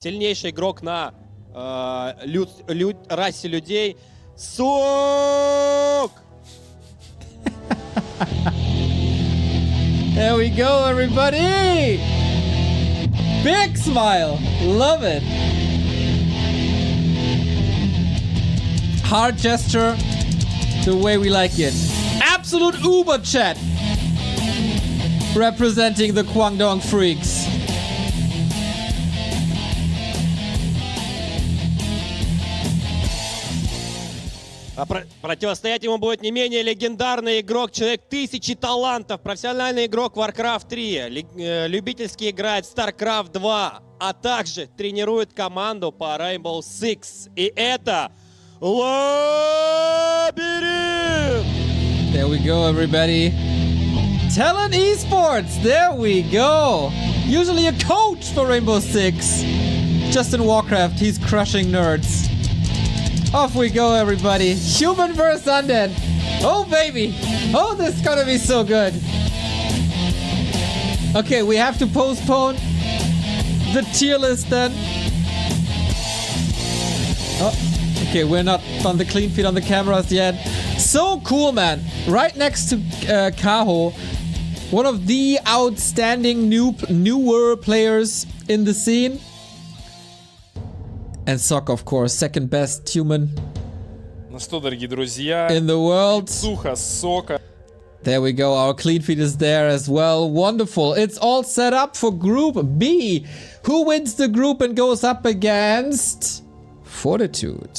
Сильнейший игрок на расе людей. Сок! There we go, everybody! Big smile! Love it! Heart gesture, the way we like it. Absolute Uber chat! Representing the Guangdong Freaks. А противостоять ему будет не менее легендарный игрок, человек 1000 талантов, профессиональный игрок Warcraft 3, любительски играет в StarCraft 2, а также тренирует команду по Rainbow Six. И это LabyRinth! There we go, everybody. Talent Esports, there we go. Usually a coach for Rainbow Six. Just in Warcraft, he's crushing nerds. Off we go, everybody. Human vs. Undead. Oh, baby. Oh, this is gonna be so good. Okay, we have to postpone the tier list then. Oh, okay, we're not on the clean feed on the cameras yet. So cool, man. Right next to Kaho. One of the outstanding newer players in the scene. And Sok, of course, second best human Ну что, дорогие друзья, in the world. Суха, Сока. There we go. Our clean feed is there as well. Wonderful. It's all set up for Group B. Who wins the group and goes up against Fortitude?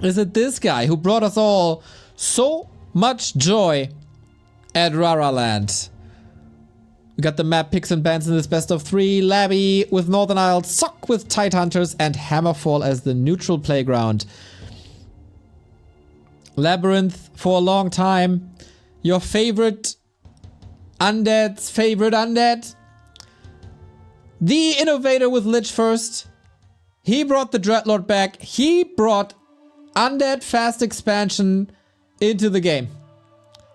Is it this guy who brought us all so much joy at Raraland? We got the map picks and bans in this best of 3. Labby with Northern Isles, Sok with Tidehunters, and Hammerfall as the neutral playground. LabyRinth for a long time. Your favorite undead's favorite undead. The innovator with Lich first. He brought the Dreadlord back. He brought undead fast expansion into the game.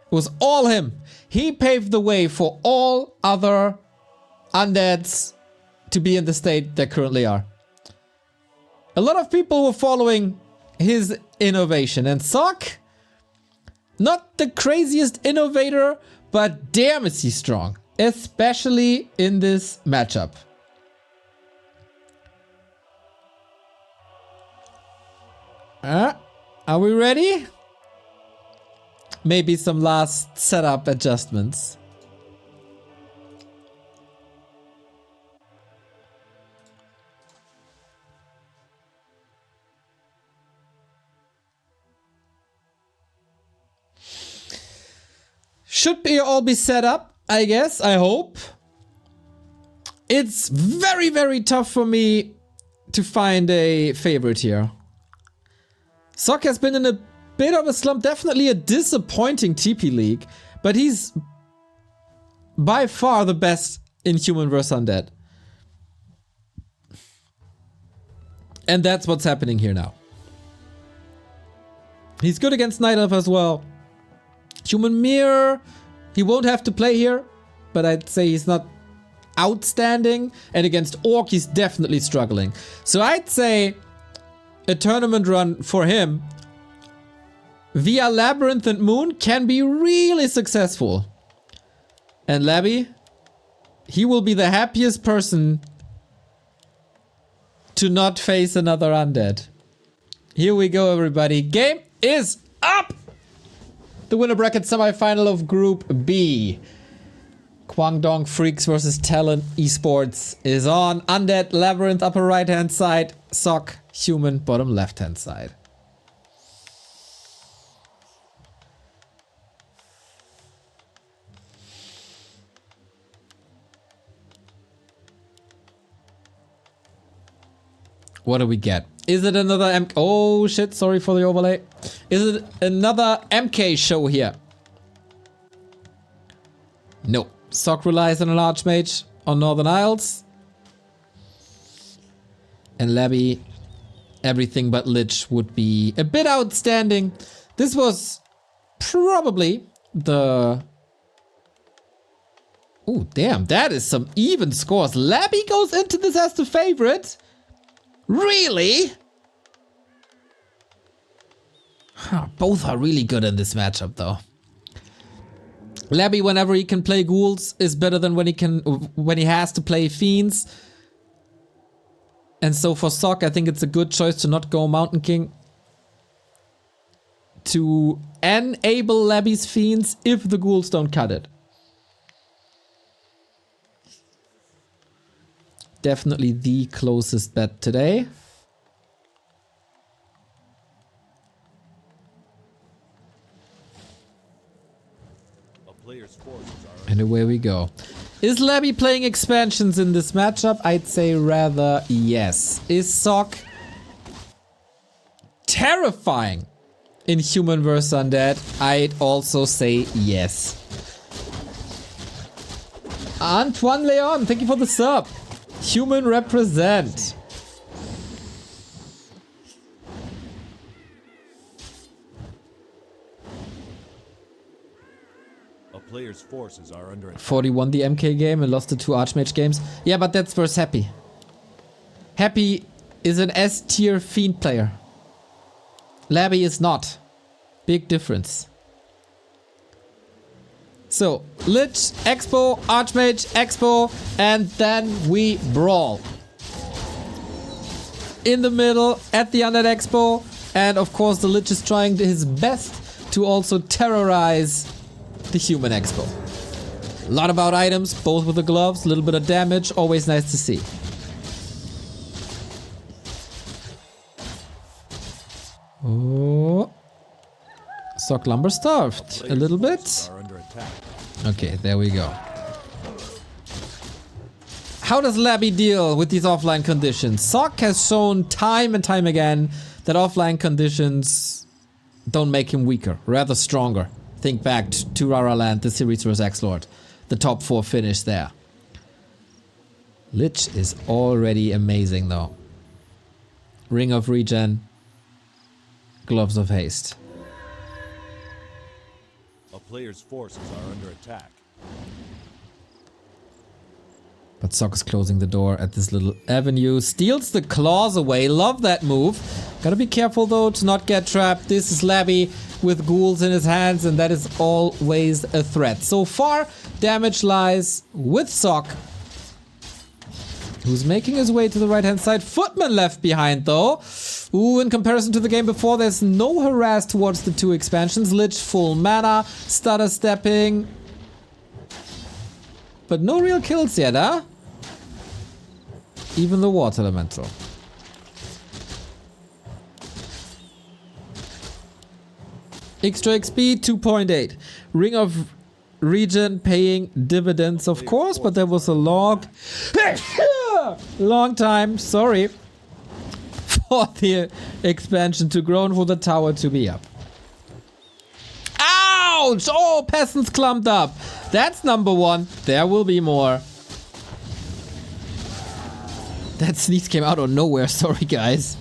It was all him. He paved the way for all other undeads to be in the state they currently are. A lot of people were following his innovation, and Sok, not the craziest innovator, but damn is he strong, especially in this matchup. Are we ready? Maybe some last setup adjustments. Should be all be set up, I guess, I hope. It's very, very tough for me to find a favorite here. Sok has been in a bit of a slump, definitely a disappointing TP league, but he's by far the best in Human vs. Undead. And that's what's happening here now. He's good against Night Elf as well. Human Mirror, he won't have to play here, but I'd say he's not outstanding. And against Orc, he's definitely struggling. So I'd say a tournament run for him via LabyRinth and Moon can be really successful. And Labby, he will be the happiest person to not face another undead. Here we go, everybody. Game is up! The winner bracket semifinal of Group B. Guangdong Freaks versus Talent Esports is on. Undead, LabyRinth, upper right hand side. Sok, Human, bottom left hand side. What do we get? Is it another oh shit, sorry for the overlay. Is it another MK show here? No. Sok relies on an Archmage on Northern Isles. And Labby, everything but Lich would be a bit outstanding. This was probably the... Oh, damn, that is some even scores. Labby goes into this as the favorite. Really? Huh, both are really good in this matchup, though. Labby, whenever he can play ghouls, is better than when he has to play fiends. And so for Sock, I think it's a good choice to not go Mountain King. To enable Labby's fiends if the ghouls don't cut it. Definitely the closest bet today. And away we go. Is Labby playing expansions in this matchup? I'd say rather yes. Is Sock terrifying in Human vs. Undead? I'd also say yes. Antoine Leon, thank you for the sub. Human represent. Players' forces are under attack. 41 the MK game and lost the 2 Archmage games. Yeah, but that's versus Happy. Happy is an S tier fiend player. Labby is not. Big difference. So, Lich, Expo, Archmage, Expo, and then we brawl. In the middle, at the Undead Expo, and of course the Lich is trying his best to also terrorize the Human Expo. A lot about items, both with the gloves, a little bit of damage, always nice to see. Oh. Sock Lumber starved a little bit. Okay, there we go. How does Labby deal with these offline conditions? Sock has shown time and time again that offline conditions don't make him weaker, rather stronger. Think back to Rara Land, the series vs. X-Lord. The top 4 finish there. Lich is already amazing though. Ring of Regen. Gloves of Haste. A player's forces are under attack. But Sock is closing the door at this little avenue. Steals the claws away. Love that move. Gotta be careful though to not get trapped. This is Labby with ghouls in his hands, and that is always a threat. So far, damage lies with Sock, who's making his way to the right-hand side. Footman left behind though. Ooh, in comparison to the game before, there's no harass towards the 2 expansions. Lich full mana, stutter stepping. But no real kills yet, huh? Even the Water Elemental. Extra XP 2.8. Ring of Regen paying dividends, of course, but there was a long time, sorry, for the expansion to grow and for the tower to be up. Ouch! Oh, peasants clumped up. That's number 1. There will be more. That sneeze came out of nowhere. Sorry, guys.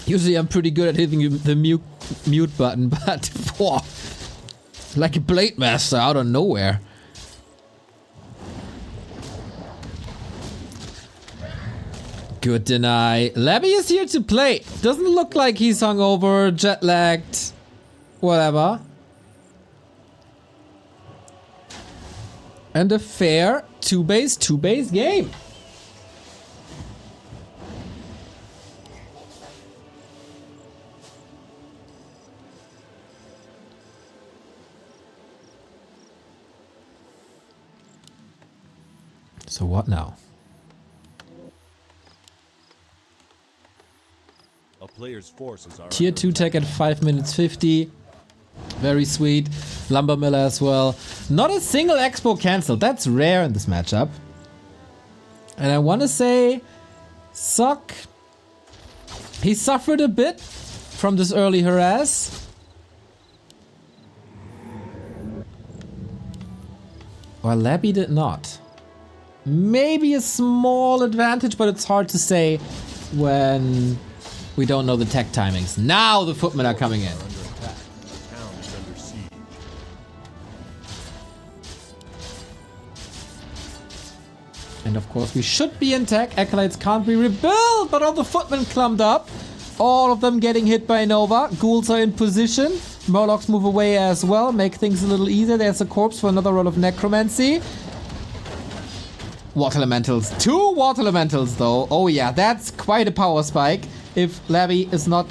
Usually I'm pretty good at hitting the mute button, but whoa, like a Blade Master out of nowhere. Good deny. Labby is here to play. Doesn't look like he's hungover, jet lagged, whatever. And a fair 2-base game. So what now? A player's forces are Tier 2 tech at 5 minutes 50. Very sweet. Lumber Miller as well. Not a single expo cancelled. That's rare in this matchup. And I want to say, Sock, he suffered a bit from this early harass. While Labby did not. Maybe a small advantage, but it's hard to say when we don't know the tech timings. Now the footmen are coming in. And of course, we should be intact. Acolytes can't be rebuilt, but all the footmen clumped up. All of them getting hit by Nova. Ghouls are in position. Murlocs move away as well, make things a little easier. There's a corpse for another roll of necromancy. Water elementals. 2 water elementals though. Oh yeah, that's quite a power spike. If Labby is not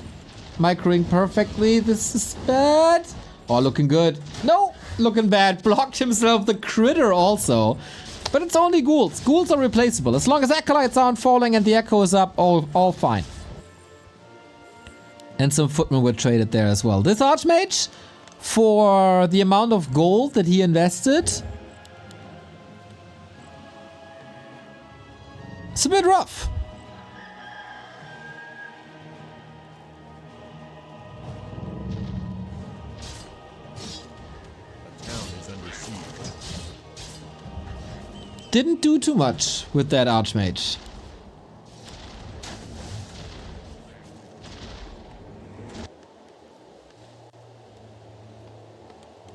microing perfectly, this is bad. Oh, looking good. No, looking bad. Blocked himself the critter also. But it's only ghouls. Ghouls are replaceable. As long as acolytes aren't falling and the echo is up, all fine. And some footmen were traded there as well. This Archmage, for the amount of gold that he invested, it's a bit rough. A town is under siege. Didn't do too much with that Archmage.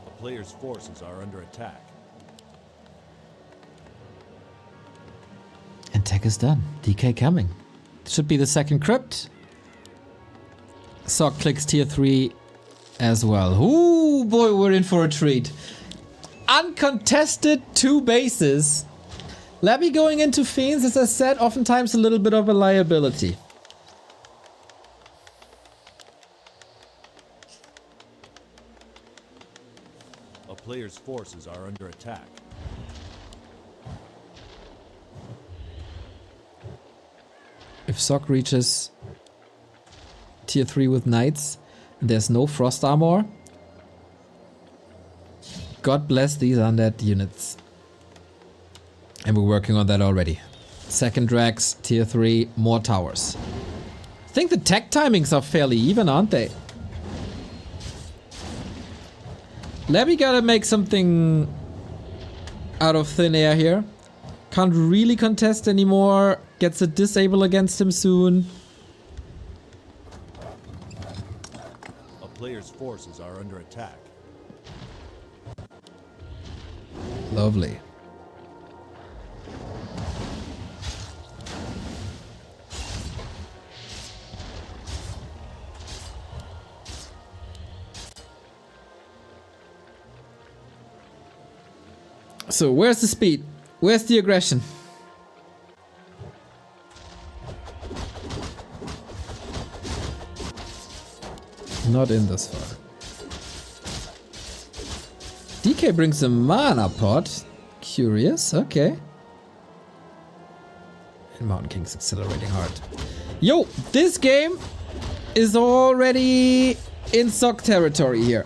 A player's forces are under attack. And tech is done. DK coming. Should be the second crypt. Sock clicks tier 3 as well. Ooh, boy, we're in for a treat. Uncontested 2 bases. Labby going into Fiends, as I said, oftentimes a little bit of a liability. A player's forces are under attack. If Sock reaches tier 3 with Knights, and there's no Frost Armor, God bless these undead units. And we're working on that already. Second Drax, tier 3, more towers. I think the tech timings are fairly even, aren't they? Labby gotta make something out of thin air here. Can't really contest anymore. Gets a disable against him soon. A player's forces are under attack. Lovely. So, where's the speed? Where's the aggression? Not in this far. DK brings a mana pot. Curious, okay. And Mountain King's accelerating hard. Yo, this game is already in Sock territory here.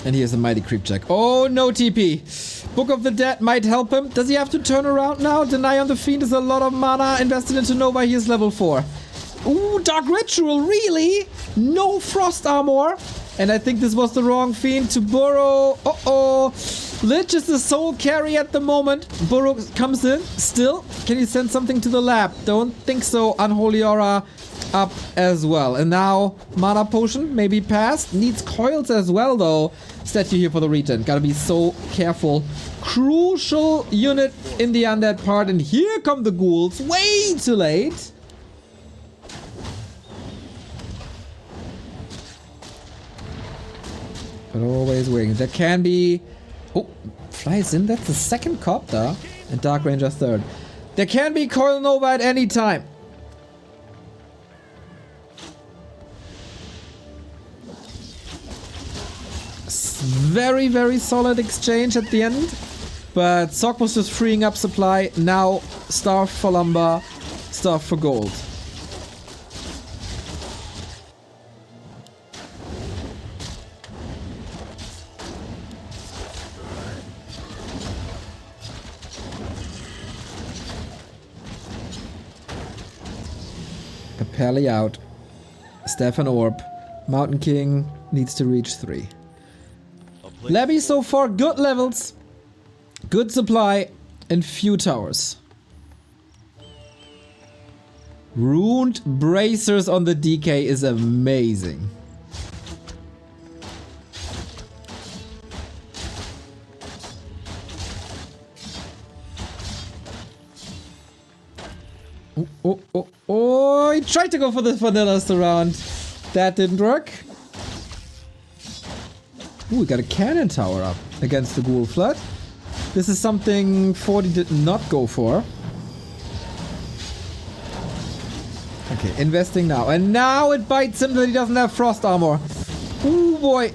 And here's a mighty creep check. Oh, no TP. Book of the Dead might help him. Does he have to turn around now? Deny on the Fiend is a lot of mana invested into Nova. He is level 4. Ooh, Dark Ritual, really? No Frost Armor. And I think this was the wrong Fiend to Burrow. Uh-oh. Lich is the sole carry at the moment. Burrow comes in. Still, can he send something to the lab? Don't think so. Unholy Aura up as well. And now, Mana Potion, maybe passed. Needs coils as well, though. Statue here for the regen. Gotta be so careful. Crucial unit in the undead part. And here come the ghouls. Way too late. But always waiting. There can be... Oh, flies in. That's the second copter. And Dark Ranger third. There can be Coil Nova at any time. Very, very solid exchange at the end. But Sock was just freeing up supply. Now, Starve for lumber, Starve for gold. Capelli out. Stefan Orb. Mountain King needs to reach 3. Labby so far, good levels, good supply, and few towers. Ruined Bracers on the DK is amazing. Oh, he tried to go for the vanilla surround. That didn't work. Ooh, we got a cannon tower up against the Ghoul Flood. This is something 40 did not go for. Okay, investing now. And now it bites him that he doesn't have frost armor. Ooh boy.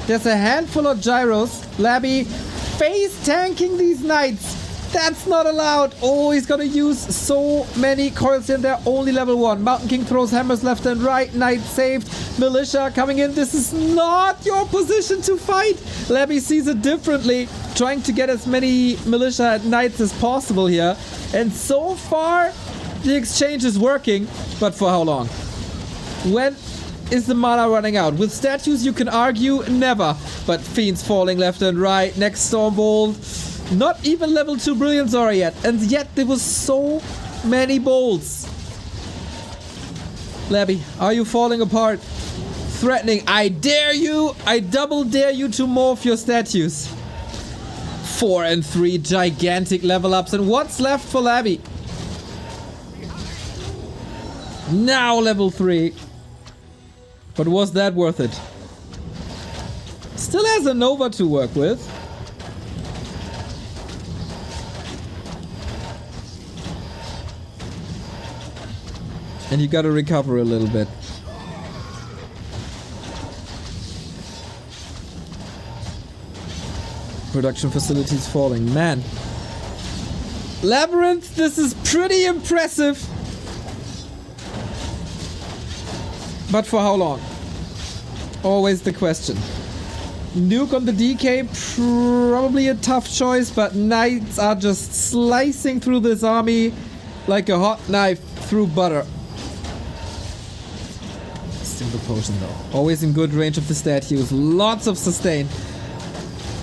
There's a handful of gyros. Labby face tanking these knights. That's not allowed. Oh, he's gonna use so many coils in there. Only level 1. Mountain King throws hammers left and right. Knight saved. Militia coming in. This is not your position to fight. Labby sees it differently. Trying to get as many militia knights as possible here. And so far, the exchange is working. But for how long? When is the mana running out? With statues, you can argue never. But fiends falling left and right. Next Stormbolt. Not even level 2 Brilliant Zora yet. And yet there was so many bolts. Labby, are you falling apart? Threatening. I dare you. I double dare you to morph your statues. 4 and 3 gigantic level ups. And what's left for Labby? Now level 3. But was that worth it? Still has a Nova to work with. And you gotta recover a little bit. Production facilities falling. Man. LabyRinth, this is pretty impressive. But for how long? Always the question. Nuke on the DK, probably a tough choice, but knights are just slicing through this army like a hot knife through butter. Single potion though. Always in good range of the statues. Lots of sustain.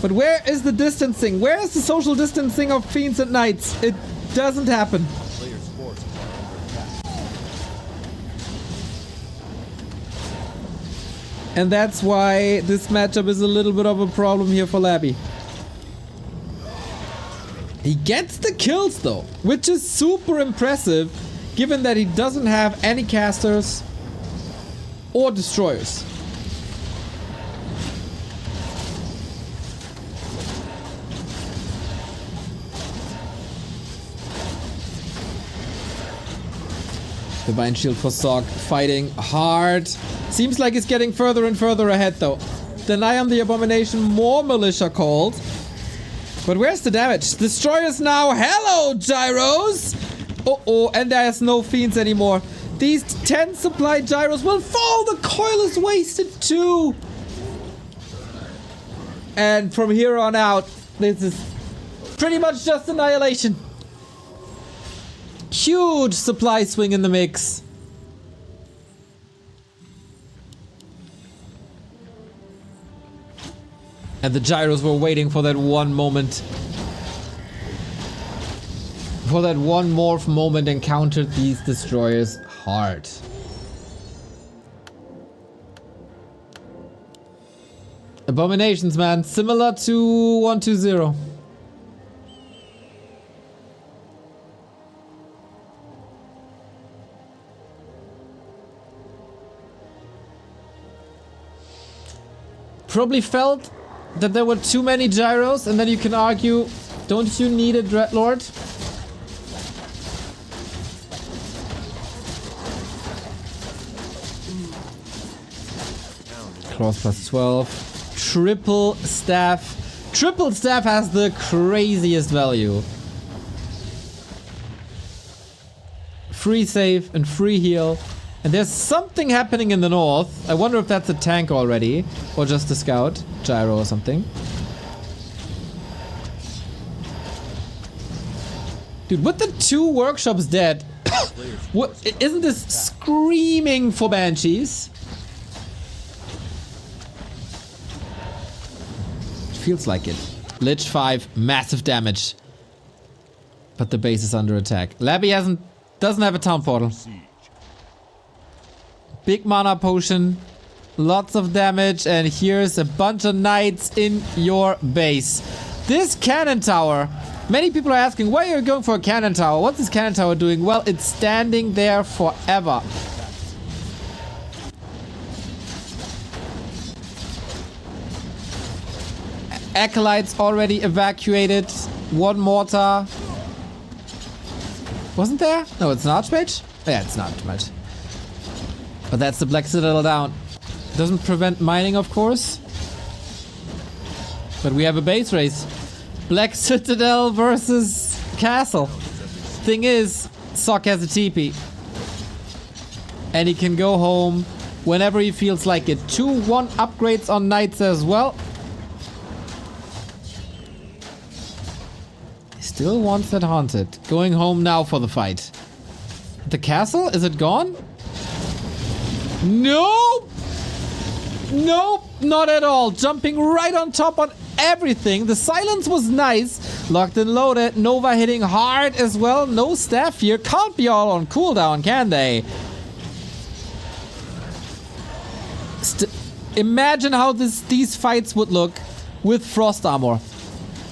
But where is the distancing? Where is the social distancing of fiends and knights? It doesn't happen. Player's forces are under attack. And that's why this matchup is a little bit of a problem here for Labby. He gets the kills though, which is super impressive given that he doesn't have any casters or destroyers. Divine Shield for Sog fighting hard. Seems like it's getting further and further ahead though. Deny on the Abomination, more militia called. But where's the damage? Destroyers now. Hello, gyros! Uh-oh, and there's no fiends anymore. These 10 supply gyros will fall. The coil is wasted too. And from here on out, this is pretty much just annihilation. Huge supply swing in the mix. And the gyros were waiting for that one moment. For that one morph moment, encountered these destroyers hard. Abominations, man. Similar to 120. Probably felt that there were too many gyros, and then you can argue, don't you need a Dreadlord? Cross plus 12. Triple staff. Triple staff has the craziest value. Free save and free heal. And there's something happening in the north. I wonder if that's a tank already. Or just a scout. Gyro or something. Dude, with the 2 workshops dead, isn't this screaming for banshees? Feels like it. Lich 5, massive damage. But the base is under attack. Labby doesn't have a town portal. Big mana potion. Lots of damage. And here's a bunch of knights in your base. This cannon tower Many people are asking, why are you going for a cannon tower? What's this cannon tower doing? Well, it's standing there forever. Acolytes already evacuated. One mortar. Wasn't there? No, it's an Archmage? Yeah, it's an Archmage. But that's the Black Citadel down. Doesn't prevent mining, of course. But we have a base race. Black Citadel versus Castle. Thing is, Sock has a TP. And he can go home whenever he feels like it. 2-1 upgrades on Knights as well. Still wants that Haunted. Going home now for the fight. The castle? Is it gone? Nope! Nope, not at all. Jumping right on top on everything. The silence was nice. Locked and loaded. Nova hitting hard as well. No staff here. Can't be all on cooldown, can they? Imagine how these fights would look with Frost Armor.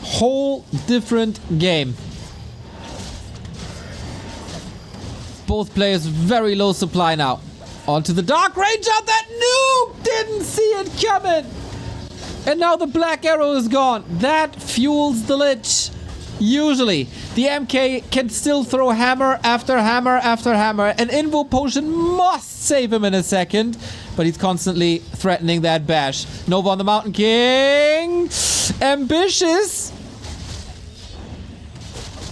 Whole different game. Both players very low supply now. Onto the Dark Ranger. That nuke! Didn't see it coming. And now the Black Arrow is gone. That fuels the Lich. Usually, the MK can still throw hammer after hammer after hammer. An Invo Potion must save him in a second. But he's constantly threatening that bash. Nova on the Mountain King. Ambitious.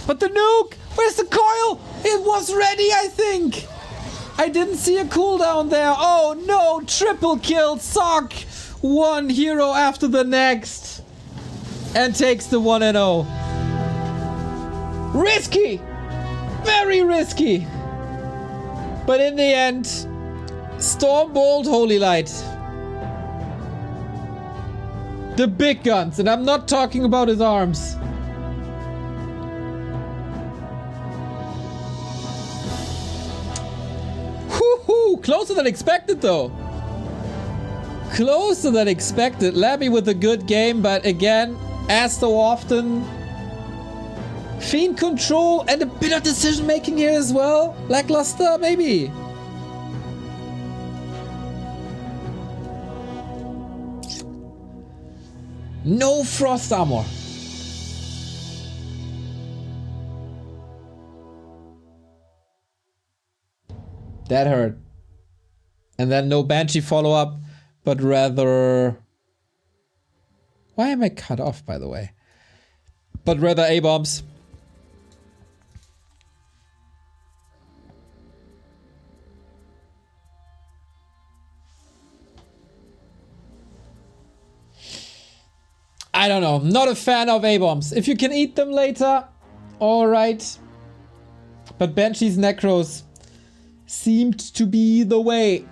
But the nuke! Where's the coil? It was ready, I think. I didn't see a cooldown there. Oh no, triple kill. Sock. One hero after the next. And takes the 1-0. Risky. Very risky. But in the end, Stormbolt Holy Light. The big guns. And I'm not talking about his arms. Closer than expected, though. Closer than expected. Labby with a good game, but again, as so often, Fiend control and a bit of decision making here as well. Lackluster, maybe. No Frost Armor. That hurt. And then no Banshee follow-up, but rather... Why am I cut off, by the way? But rather A-bombs. I don't know. Not a fan of A-bombs. If you can eat them later, alright. But Banshee's Necros seemed to be the way.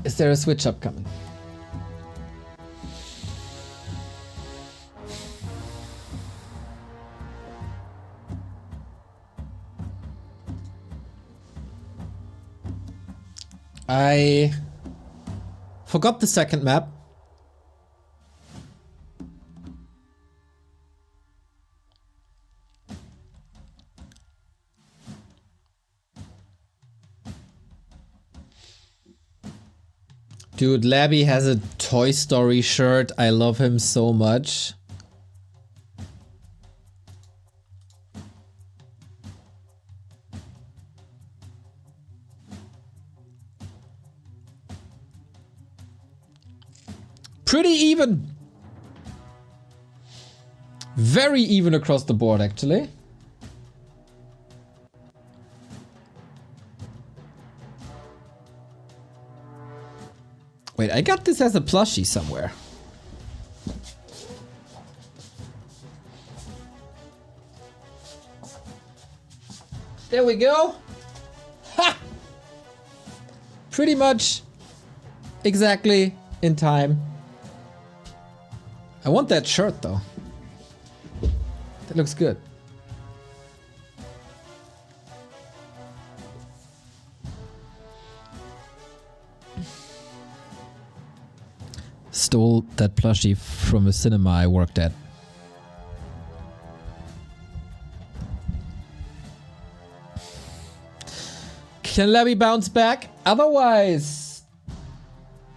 Is there a switch up coming? I forgot the second map. Dude, Labby has a Toy Story shirt. I love him so much. Pretty even. Very even across the board, actually. Wait, I got this as a plushie somewhere. There we go. Ha! Pretty much exactly in time. I want that shirt though. That looks good. stole that plushie from a cinema I worked at. Can Labby bounce back? Otherwise,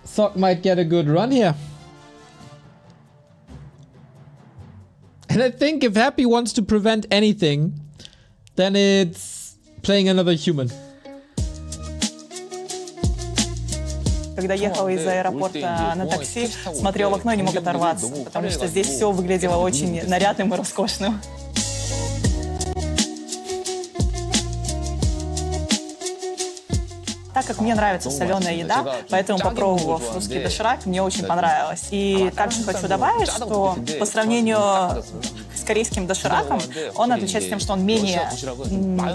Sock might get a good run here. And I think if Happy wants to prevent anything, then it's playing another human. Когда ехала из аэропорта на такси, смотрел в окно и не мог оторваться, потому что здесь все выглядело очень нарядным и роскошным. Так как мне нравится соленая еда, поэтому, попробовав русский доширак, мне очень понравилось. И также хочу добавить, что по сравнению с корейским дошираком, он отличается тем, что он менее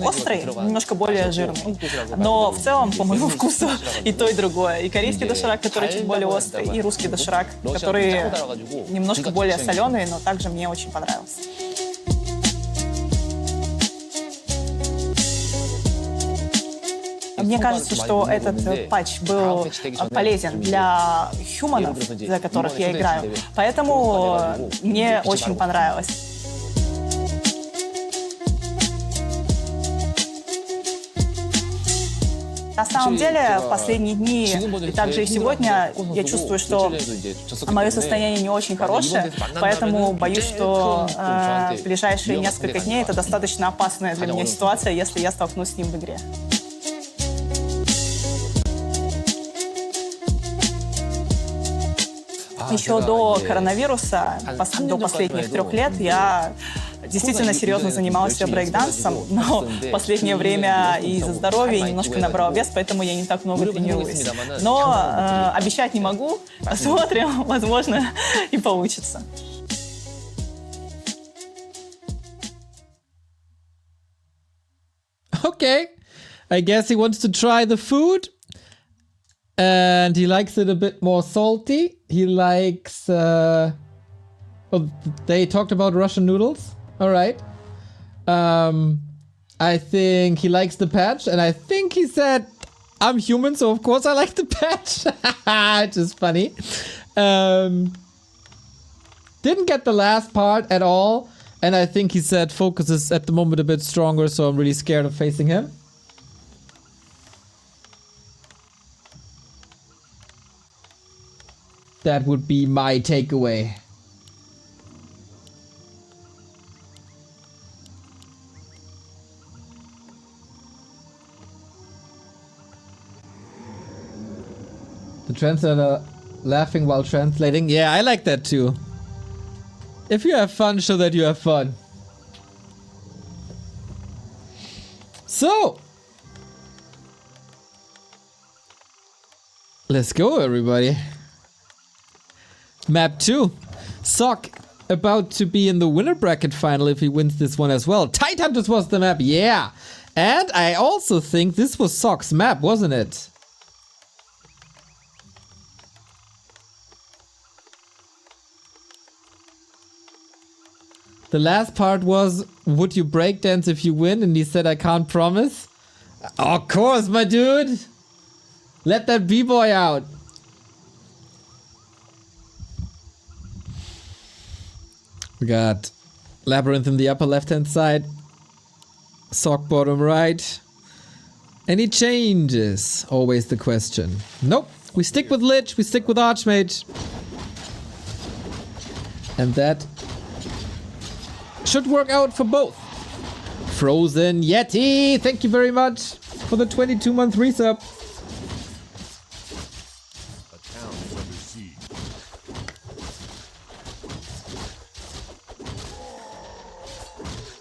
острый, немножко более жирный. Но в целом, по моему вкусу, и то, и другое. И корейский доширак, который чуть более острый, и русский доширак, который немножко более соленый, но также мне очень понравился. Мне кажется, что этот патч был полезен для хуманов, за которых я играю. Поэтому мне очень понравилось. На самом деле, в последние дни и также и сегодня я чувствую, что мое состояние не очень хорошее, поэтому боюсь, что в ближайшие несколько дней это достаточно опасная для меня ситуация, если я столкнусь с ним в игре. Еще до коронавируса, до последних 3 лет, я действительно серьезно занимался брейкдансом, но в последнее время из-за здоровья немножко набрал вес, поэтому я не так много тренируюсь. Но обещать не могу, посмотрим, возможно, и получится. Okay, I guess he wants to try the food. And he likes it a bit more salty. He likes... oh, they talked about Russian noodles. Alright. I think he likes the patch. And I think he said, I'm human, so of course I like the patch. It's just funny. Didn't get the last part at all. And I think he said focus is at the moment a bit stronger, so I'm really scared of facing him. That would be my takeaway. The translator laughing while translating. Yeah, I like that too. If you have fun, show that you have fun. So, let's go, everybody. Map 2. Sock about to be in the winner bracket final if he wins this one as well. Tidehunters was the map, yeah. And I also think this was Sock's map, wasn't it? The last part was, would you breakdance if you win? And he said, I can't promise. Of course, my dude. Let that b-boy out. We got LabyRinth in the upper left-hand side. Sock bottom right. Any changes? Always the question. Nope. We stick with Lich. We stick with Archmage. And that should work out for both. Frozen Yeti, thank you very much for the 22-month resub. A town is under siege.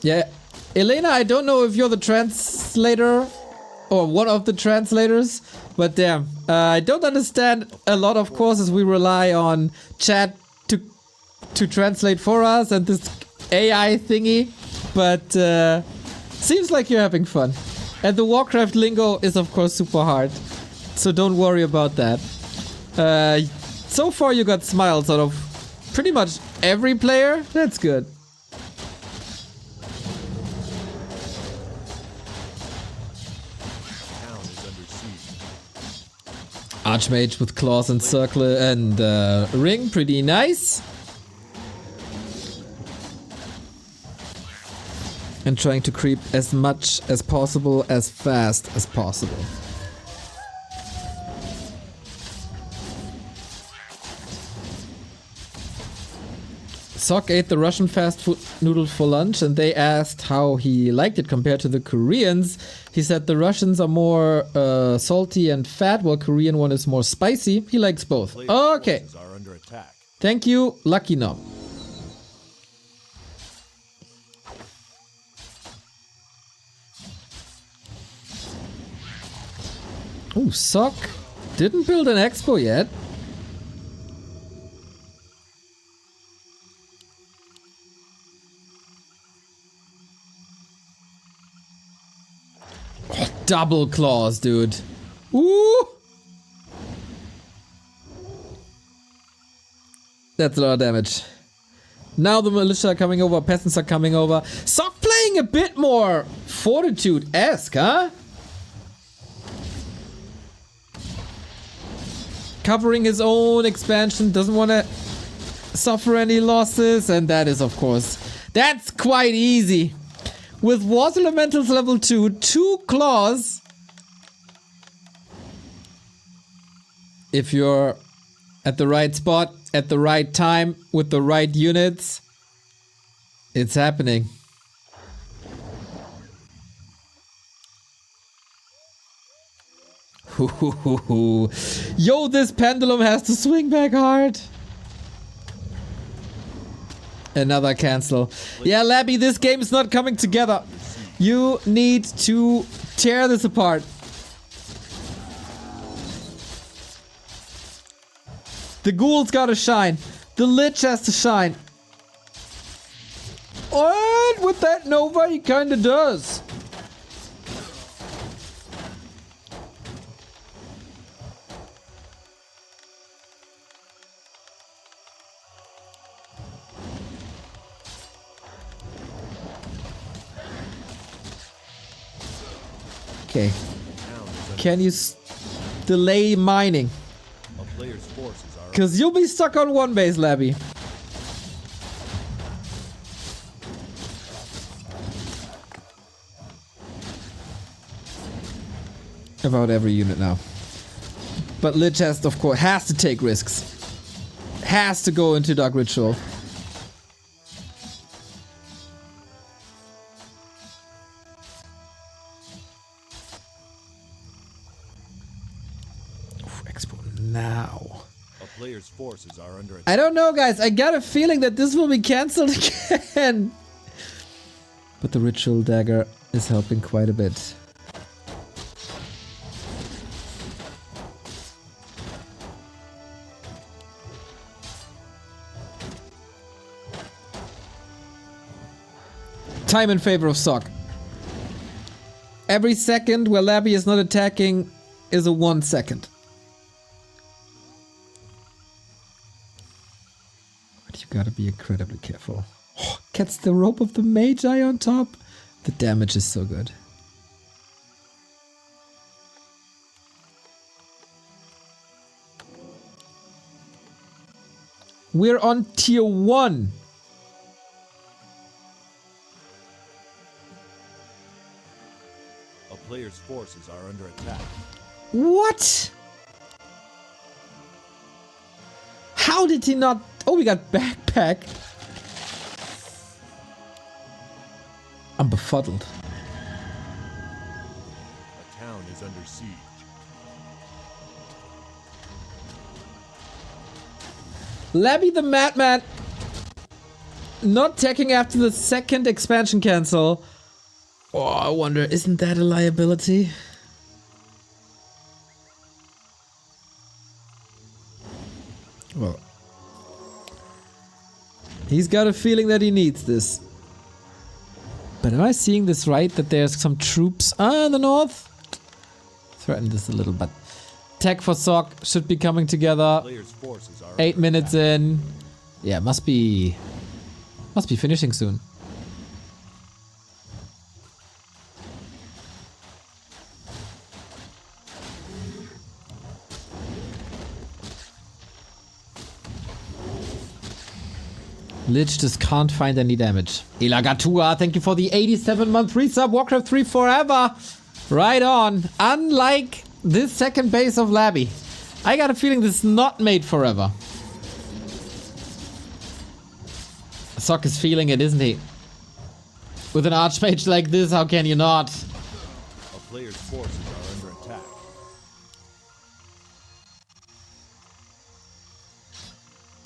Yeah, Elena, I don't know if you're the translator or one of the translators, but damn, I don't understand a lot of courses. We rely on chat to translate for us and this AI thingy, but seems like you're having fun. And the Warcraft lingo is of course super hard, so don't worry about that. So far you got smiles out of pretty much every player. That's good. Archmage with claws and circle and ring, pretty nice. And trying to creep as much as possible, as fast as possible. Sok ate the Russian fast food noodle for lunch and they asked how he liked it compared to the Koreans. He said the Russians are more salty and fat while Korean one is more spicy. He likes both. Okay. Are under attack. Thank you, Lucky Nom. Ooh, Sok didn't build an expo yet. Oh, double claws, dude. Ooh! That's a lot of damage. Now the militia are coming over, peasants are coming over. Sok playing a bit more fortitude-esque, huh? Covering his own expansion, doesn't want to suffer any losses, and that is, of course, that's quite easy. With Water Elementals level 2, 2 claws. If you're at the right spot, at the right time, with the right units, it's happening. Yo, this pendulum has to swing back hard. Another cancel. Yeah, Labby, this game is not coming together. You need to tear this apart. The Ghoul's gotta shine. The Lich has to shine. And with that Nova, he kinda does. Okay. Can you delay mining? A player's forces are Because you'll be stuck on one base, Labby. About every unit now. But Lich has, of course, has to take risks. Has to go into Dark Ritual. Now. a player's forces are under attack. I don't know, guys. I got a feeling that this will be cancelled again. But the Ritual Dagger is helping quite a bit. Time in favor of Sok. Every second where Labby is not attacking is a 1 second. But you gotta be incredibly careful. Oh, gets the rope of the Magi on top. The damage is so good. We're on tier 1. A player's forces are under attack. What? How did he not... Oh, we got backpack. I'm befuddled. A town is under siege. Labby the Madman not taking after the second expansion cancel. Oh, I wonder, isn't that a liability? Well, he's got a feeling that he needs this. But am I seeing this right? That there's some troops in the north? Threaten this a little, but tech for Sok should be coming together. Player's forces are 8 under minutes attack. in. Yeah, must be finishing soon. Lich just can't find any damage. Ilagatua, thank you for the 87-month resub. Warcraft 3 forever. Right on. Unlike this second base of Labby, I got a feeling this is not made forever. Sock is feeling it, isn't he? With an archmage like this, how can you not? A player's forces are under attack.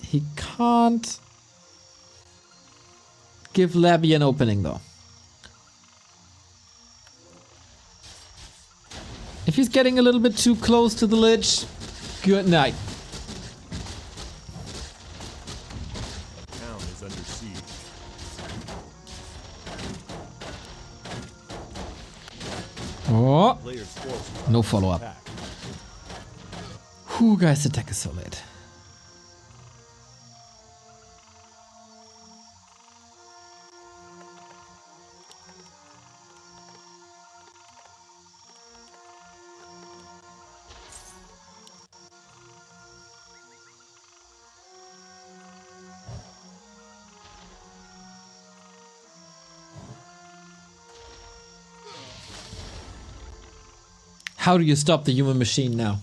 He can't give Labby an opening though. If he's getting a little bit too close to the Lich, good night. Town is under siege. Oh, Player's forces are no under follow-up. attack. Who guys attack is so late? How do you stop the human machine now?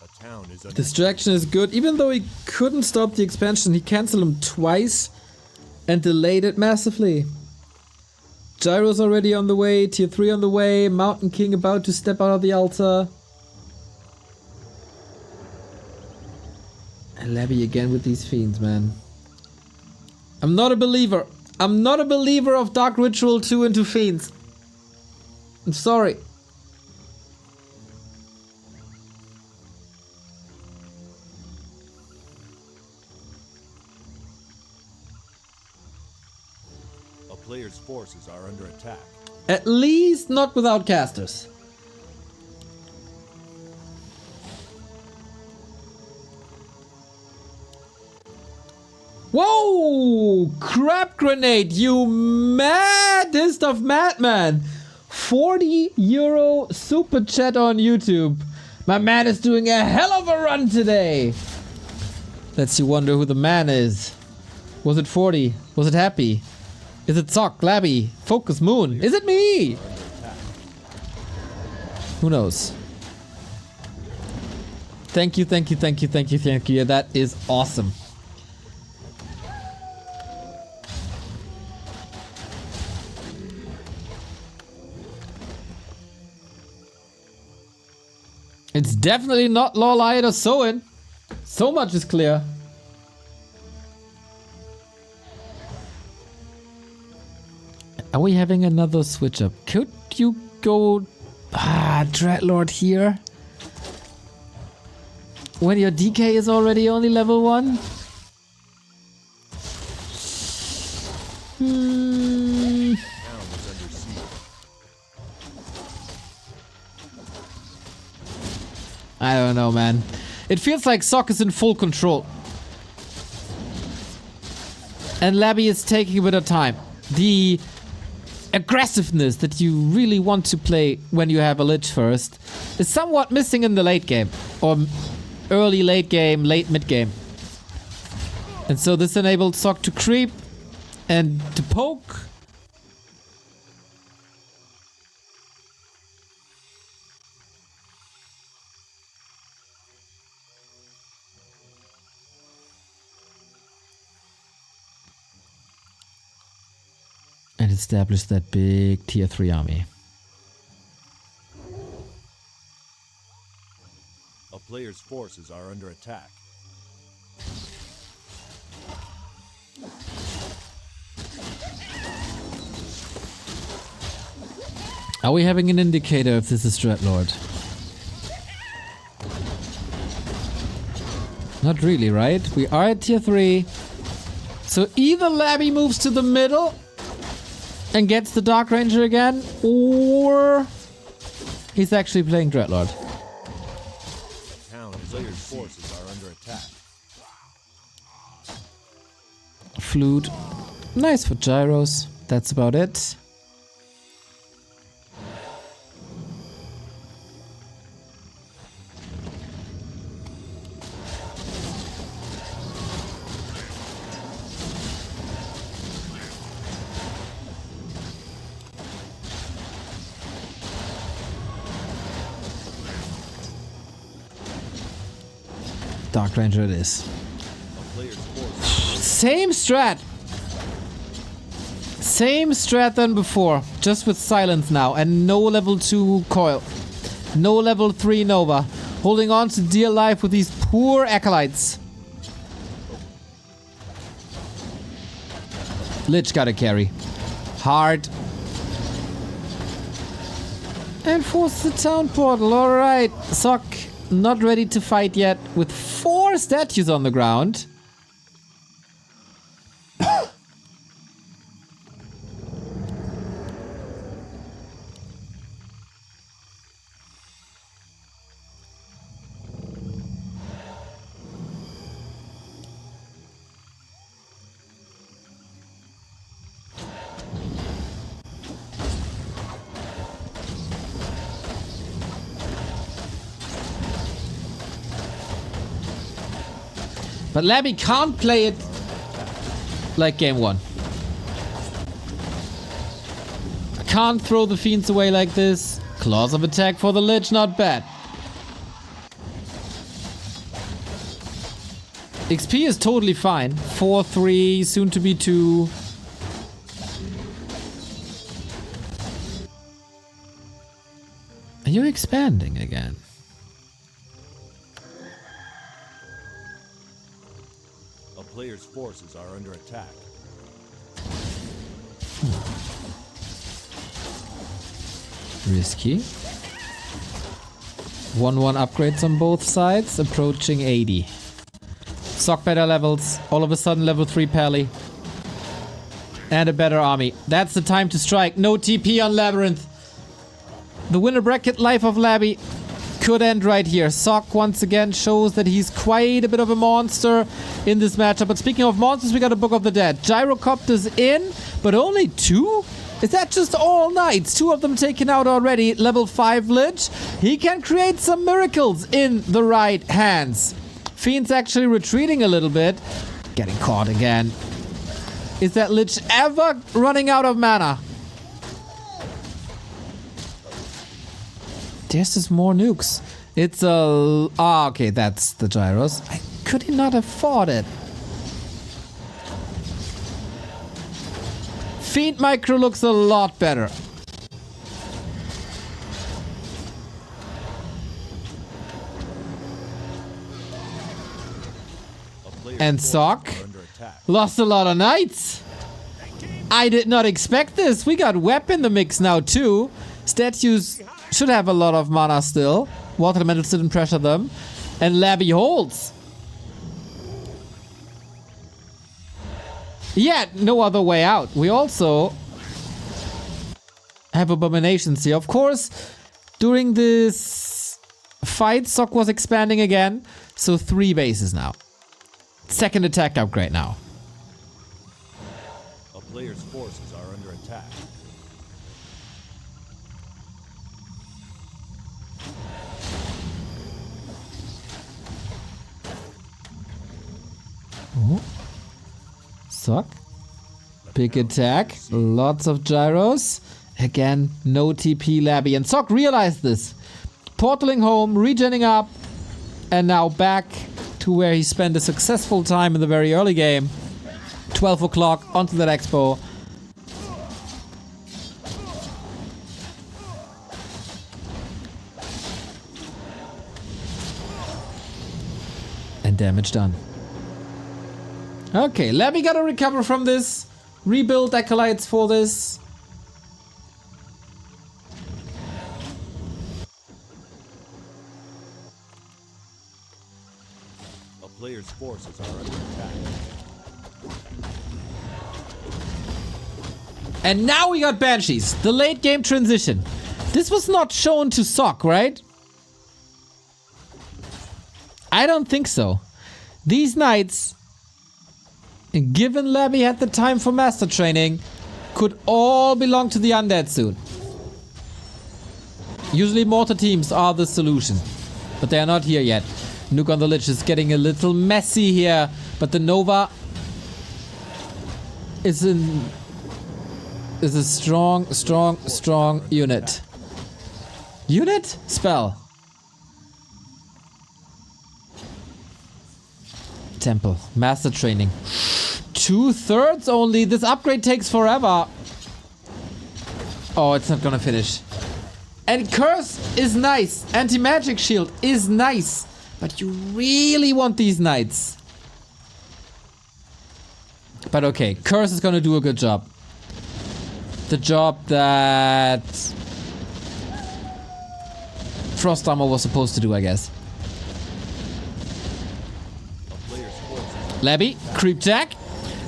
A town is under Distraction is good. Even though he couldn't stop the expansion, he canceled him twice and delayed it massively. Gyro's already on the way, tier 3 on the way, Mountain King about to step out of the altar. And Labby again with these fiends, man. I'm not a believer. I'm not a believer of Dark Ritual 2 into fiends. I'm sorry. A player's forces are under attack. At least not without casters. Whoa! Crap grenade, you maddest of madman! 40 euro super chat on YouTube. My man is doing a hell of a run today. Lets you wonder who the man is. Was it 40? Was it Happy? Is it Sock, Labby, Focus, Moon? Is it me? Who knows? Thank you, thank you, thank you, thank you, thank you. That is awesome. It's definitely not Lawlight or Soin. So much is clear. Are we having another switch up? Could you go Dreadlord here? When your DK is already only level 1? Town is under siege. I don't know, man. It feels like Sock is in full control. And Labby is taking a bit of time. The aggressiveness that you really want to play when you have a Lich first is somewhat missing in the late game. Or early late game, late mid game. And so this enabled Sock to creep and to poke. And establish that big tier 3 army. A player's forces are under attack. Are we having an indicator if this is Dreadlord? Not really, right? We are at tier 3. So either Labby moves to the middle and gets the Dark Ranger again, or he's actually playing Dreadlord. Town player's forces are under attack. flute. Nice for gyros. That's about it. Dark Ranger it is. Same strat. Same strat than before. Just with silence now. And no level 2 coil. No level 3 Nova. Holding on to dear life with these poor acolytes. Lich gotta carry. Hard. And force the town portal. Alright. Sock. Not ready to fight yet with 4 statues on the ground. But Labby can't play it like game 1. I can't throw the fiends away like this. Claws of attack for the Lich, not bad. XP is totally fine. 4-3, soon to be 2. Are you expanding again? Players' forces are under attack. Risky. 1-1 upgrades on both sides, approaching 80. Sock better levels, all of a sudden level 3 pally. And a better army. That's the time to strike. No TP on LabyRinth. The winner bracket life of Labby could end right here. Sock once again shows that he's quite a bit of a monster in this matchup. But speaking of monsters, we got a Book of the Dead. Gyrocopter's in, but only 2? Is that just all knights? 2 of them taken out already. Level 5 Lich. He can create some miracles in the right hands. Fiend's actually retreating a little bit. Getting caught again. Is that Lich ever running out of mana? There's just more nukes. It's a... Ah, okay, that's the gyros. Could he not afford it? Fiend Micro looks a lot better. And Sock lost a lot of knights. I did not expect this. We got Web in the mix now too. Statues should have a lot of mana still. Water Elementals didn't pressure them. And Labby holds. Yeah, no other way out. We also have abominations here. Of course, during this fight, Sock was expanding again. So 3 bases now. Second attack upgrade now. A player's forces are under attack. Oh. Sock. Big attack. Lots of gyros. Again, no TP Labby. And Sock realized this. Portaling home, regenning up. And now back to where he spent a successful time in the very early game. 12 o'clock onto that expo. And damage done. Okay, Labby gotta recover from this. Rebuild acolytes for this. A player's forces are under attack. And now we got Banshees. The late game transition. This was not shown to Sock, right? I don't think so. These knights And given Labby had the time for master training, could all belong to the undead soon. Usually mortar teams are the solution, but they are not here yet. Nuke on the Lich is getting a little messy here, but the Nova is a strong unit. Unit? Spell. Temple. Master training. 2/3 only. This upgrade takes forever. Oh, it's not gonna finish. And Curse is nice. Anti-magic shield is nice. But you really want these knights. But okay, Curse is gonna do a good job. The job that Frost Armor was supposed to do, I guess. Labby, Creep Jack.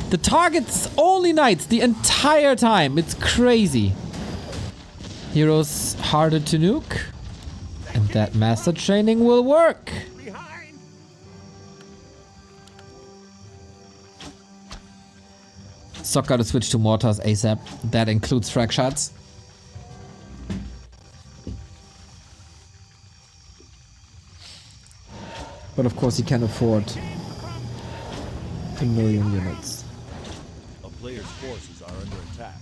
The target's only knights the entire time. It's crazy. Heroes harder to nuke. And that master training will work. Sock gotta switch to mortars ASAP. That includes frag shots. But of course he can afford a million units. A player's forces are under attack.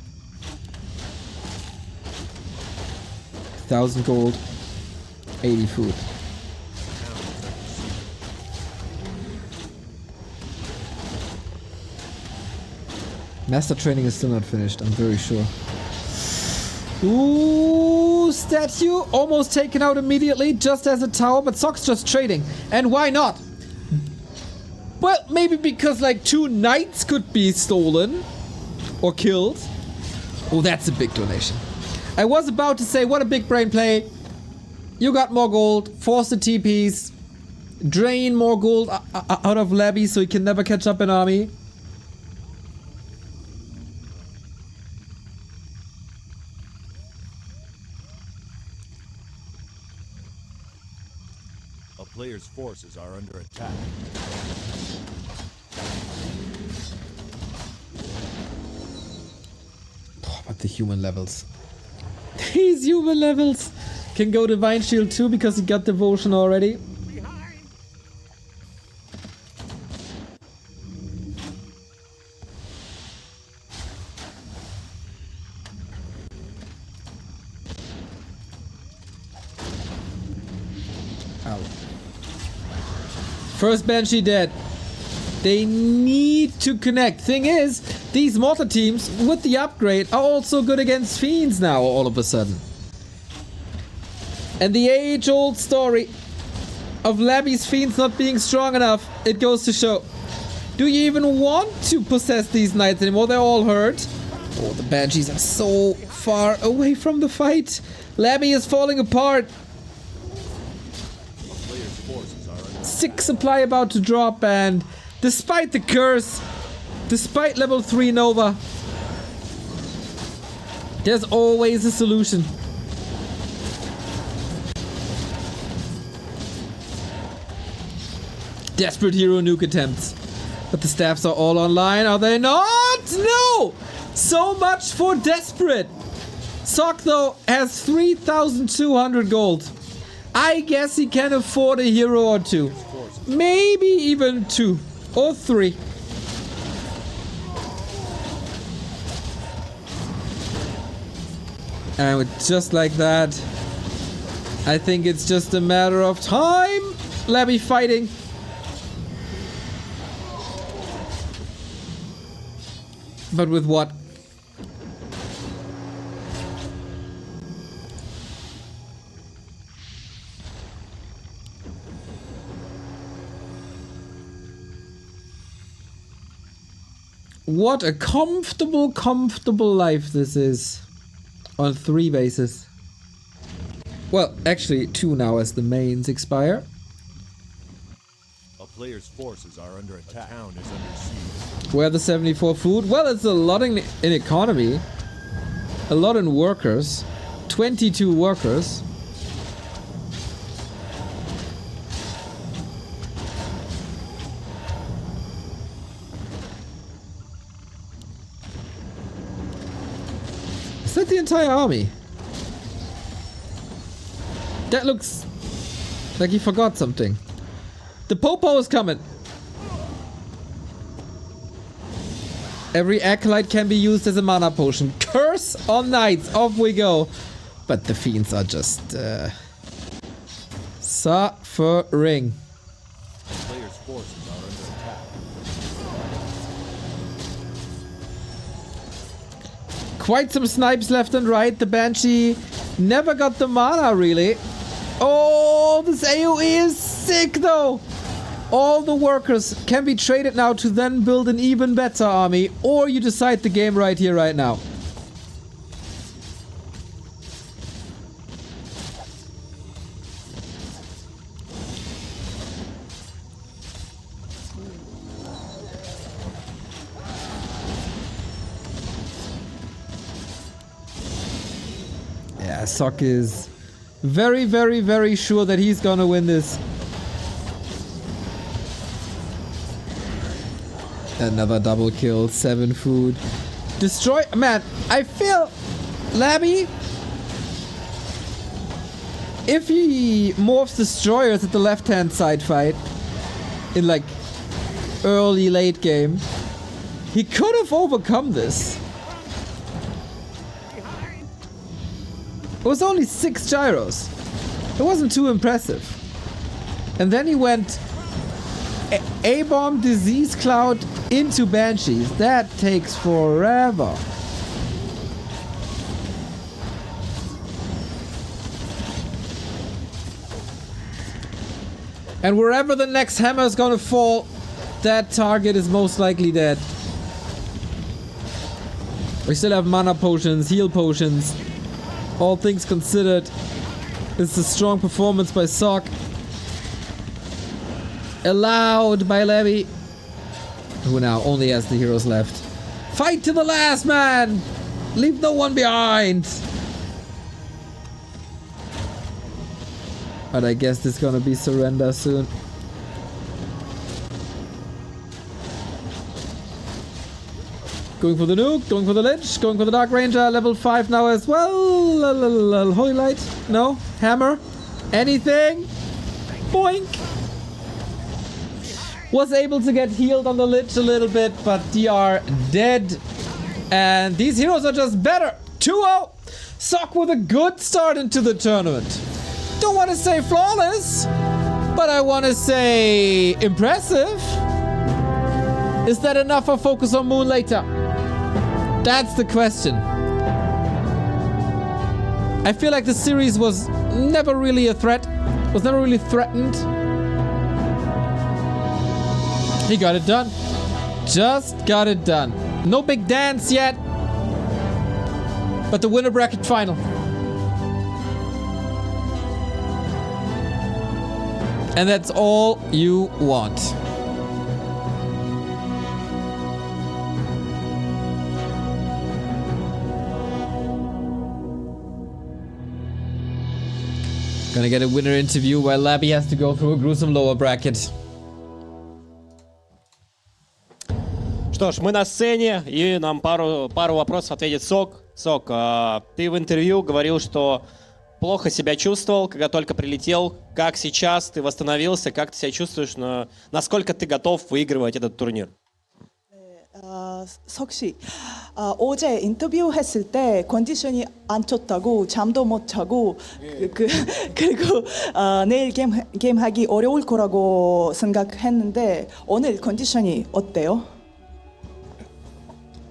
1,000 gold, 80 food. Master training is still not finished, I'm very sure. Ooh, statue almost taken out immediately just as a tower, but Sock's just trading. And why not? Well, maybe because like 2 knights could be stolen or killed. Oh, that's a big donation. I was about to say, what a big brain play. You got more gold, force the TPs, drain more gold out of Labby so he can never catch up an army. A player's forces are under attack. Oh, but the human levels. These human levels can go Divine Shield too because he got Devotion already. Ow. First Banshee dead. They need to connect. Thing is, these mortar teams with the upgrade are also good against fiends now all of a sudden. And the age-old story of Labby's fiends not being strong enough, it goes to show. Do you even want to possess these knights anymore? They're all hurt. Oh, the Banshees are so far away from the fight. Labby is falling apart. 6 supply about to drop, and despite the curse, despite level 3 Nova, there's always a solution. Desperate hero nuke attempts. But the staffs are all online, are they not? No! So much for desperate. Sock, though, has 3,200 gold. I guess he can afford a hero or 2. Maybe even 2 or 3. And with just like that, I think it's just a matter of time. Labby fighting. But with what? What a comfortable life this is. On 3 bases. Well, actually 2 now as the mains expire. A player's forces are under attack. The town is under siege. Where the 74 food? Well, it's a lot in economy. A lot in workers. 22 workers. the entire army? That looks like he forgot something. The Popo is coming. Every acolyte can be used as a mana potion. Curse on knights. Off we go. But the fiends are just suffering. Players' forces are under attack. Quite some snipes left and right. The Banshee never got the mana, really. Oh, this AoE is sick, though. All the workers can be traded now to then build an even better army, or you decide the game right here, right now. Yeah, Sok is very, very, very sure that he's gonna win this. Another double kill, 7 food. Destroy, man, I feel Labby, if he morphs destroyers at the left hand side fight in like early late game, he could have overcome this. It was only 6 gyros. It wasn't too impressive. And then he went A-bomb, Disease Cloud into Banshees. That takes forever. And wherever the next hammer is gonna fall, that target is most likely dead. We still have mana potions, heal potions. All things considered, it's a strong performance by Sok. Allowed by Levy, who now only has the heroes left. Fight to the last, man! Leave no one behind! But I guess there's gonna be surrender soon. Going for the nuke, going for the lich, going for the Dark Ranger, level 5 now as well. Holy Light? No? Hammer? Anything? Boink! Was able to get healed on the lich a little bit, but they are dead. And these heroes are just better. 2-0! Sok with a good start into the tournament. Don't want to say flawless, but I want to say impressive. Is that enough for Focus on Moon later? That's the question. I feel like the series was never really a threat. Was never really threatened. He got it done. Just got it done. No big dance yet. But the winner bracket final. And that's all you want. Gonna get a winner interview while Labby has to go through a gruesome lower bracket. Что ж, мы на сцене, и нам пару вопросов ответит Сок. Сок, ты в интервью говорил, что плохо себя чувствовал, когда только прилетел. Как сейчас ты восстановился? Как ты себя чувствуешь? Насколько ты готов выигрывать этот турнир? 석 씨, 어제 인터뷰 했을 때 컨디션이 안 좋다고 잠도 못 자고 그리고 내일 게임하기 어려울 거라고 생각했는데 오늘 컨디션이 어때요?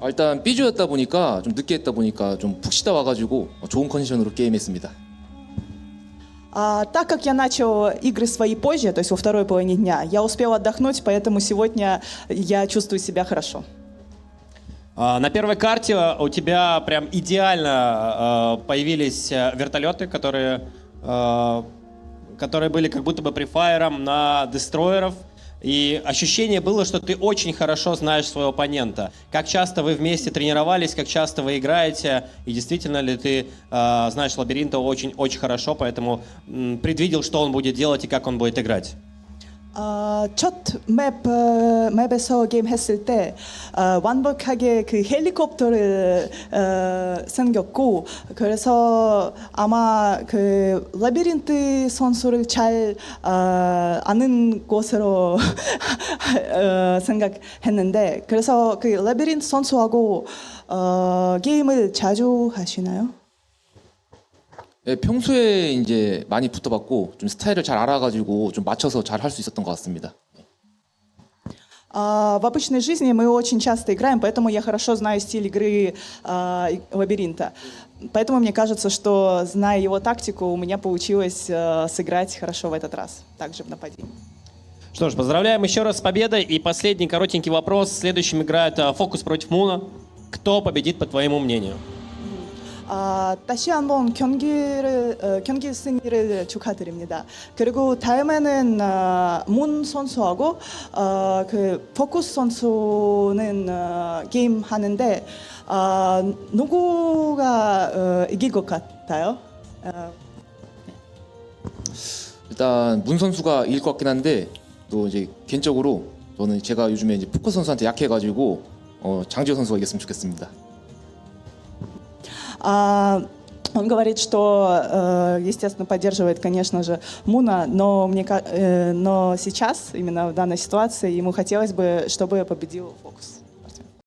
일단 B조였다 보니까 좀 늦게 했다 보니까 좀 푹 쉬다 와가지고 좋은 컨디션으로 게임했습니다. Так как я начал игры свои позже, то есть во второй половине дня, я успел отдохнуть, поэтому сегодня я чувствую себя хорошо. На первой карте у тебя прям идеально появились вертолеты, которые были как будто бы префайером на дестройеров. И ощущение было, что ты очень хорошо знаешь своего оппонента. Как часто вы вместе тренировались, как часто вы играете, и действительно ли ты знаешь Лабиринта очень-очень хорошо, поэтому предвидел, что он будет делать и как он будет играть. 첫 맵에서 게임 했을 때 완벽하게 그 헬리콥터를 생겼고 그래서 아마 그 라비린트 선수를 잘 아는 것으로 생각했는데 그래서 그 라비린트 선수하고 게임을 자주 하시나요? 네, 평소에 이제 많이 붙어봤고 좀 스타일을 잘 알아가지고 좀 맞춰서 잘 할 수 있었던 것 같습니다. В обычной жизни мы очень часто играем, поэтому я хорошо знаю стиль игры Лабиринта. Поэтому мне кажется, что, зная его тактику, у меня получилось сыграть хорошо в этот раз, также в нападении. Что ж, поздравляем еще раз с победой. И последний коротенький вопрос. Следующим играет Фокус против Муна. Кто победит, по твоему мнению? 다시 한번 경기 승리를 축하드립니다. 그리고 다음에는 문 선수하고 그 포커스 선수는 게임 하는데 누구가 이길 것 같아요? 일단 문 선수가 이길 것 같긴 한데 또 이제 개인적으로 저는 제가 요즘에 이제 포커 선수한테 약해가지고 장지호 선수가 이겼으면 좋겠습니다. Он говорит, что, естественно, поддерживает, конечно же, Муна, но сейчас, именно в данной ситуации, ему хотелось бы, чтобы победил Фокус.